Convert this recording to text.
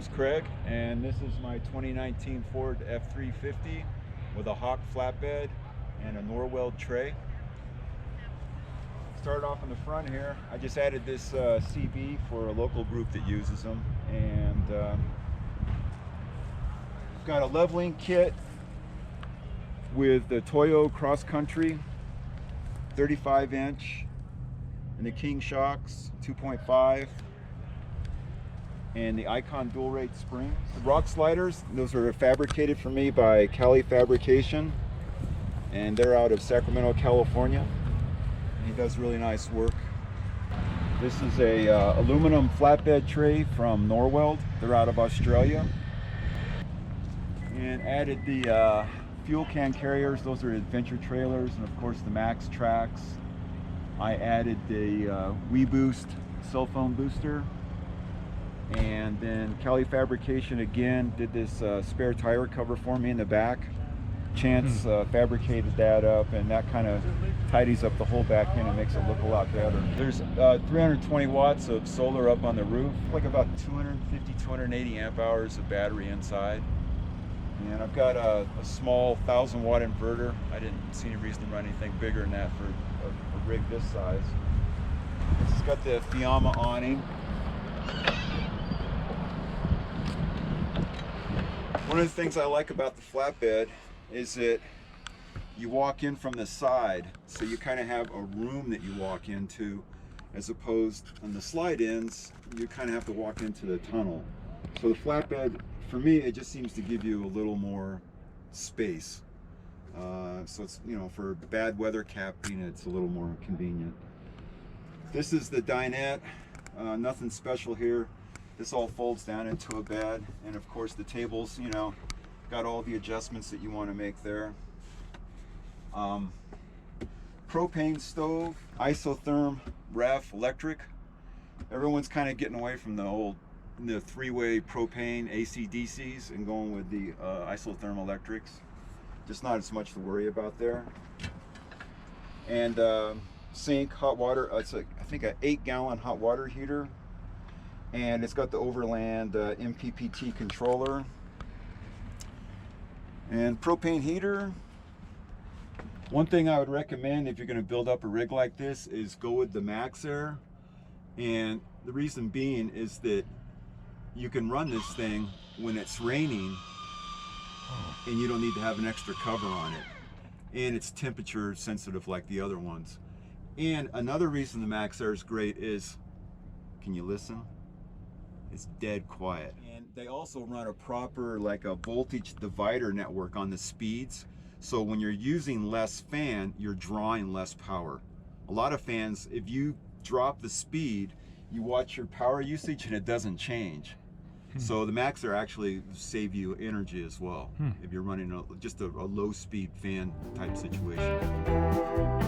name's Craig, and this is my 2019 Ford F350 with a Hawk flatbed and a Norweld tray. Start off in the front here. I just added this CB for a local group that uses them, and got a leveling kit with the Toyo Cross Country 35-inch and the King shocks 2.5 and the Icon dual rate springs. The rock sliders, those are fabricated for me by Cali Fabrication, and they're out of Sacramento, California. And he does really nice work. This is a aluminum flatbed tray from Norweld. They're out of Australia. And added the fuel can carriers. Those are adventure trailers, and of course the Max tracks. I added the WeBoost cell phone booster, and then Cali Fabrication again did this spare tire cover for me in the back. Chance fabricated that up, and that kind of tidies up the whole back end and makes it look a lot better. There's 320 watts of solar up on the roof, like about 250, 280 amp hours of battery inside. And I've got a small 1,000-watt inverter. I didn't see any reason to run anything bigger than that for a rig this size. This has got the Fiamma awning. One of the things I like about the flatbed is that you walk in from the side, so you kind of have a room that you walk into, as opposed on the slide-ins, you kind of have to walk into the tunnel. So the flatbed, for me, it just seems to give you a little more space. So it's, you know, for bad weather camping, it's a little more convenient. This is the dinette. Nothing special here. This all folds down into a bed, and of course the tables, you know, got all the adjustments that you want to make there. Propane stove, isotherm ref electric. Everyone's kind of getting away from the three-way propane AC/DCs and going with the isotherm electrics. Just not as much to worry about there. And sink, hot water. It's I think an 8-gallon hot water heater, and it's got the Overland MPPT controller and propane heater. One thing I would recommend if you're going to build up a rig like this is go with the Max Air, and the reason being is that you can run this thing when it's raining and you don't need to have an extra cover on it, and it's temperature sensitive like the other ones. And another reason the Max Air is great is, can you listen? It's dead quiet. And they also run a proper, like a voltage divider network on the speeds, so when you're using less fan, you're drawing less power. A lot of fans, if you drop the speed, you watch your power usage and it doesn't change. So the Max Air actually save you energy as well if you're running just a low speed fan type situation.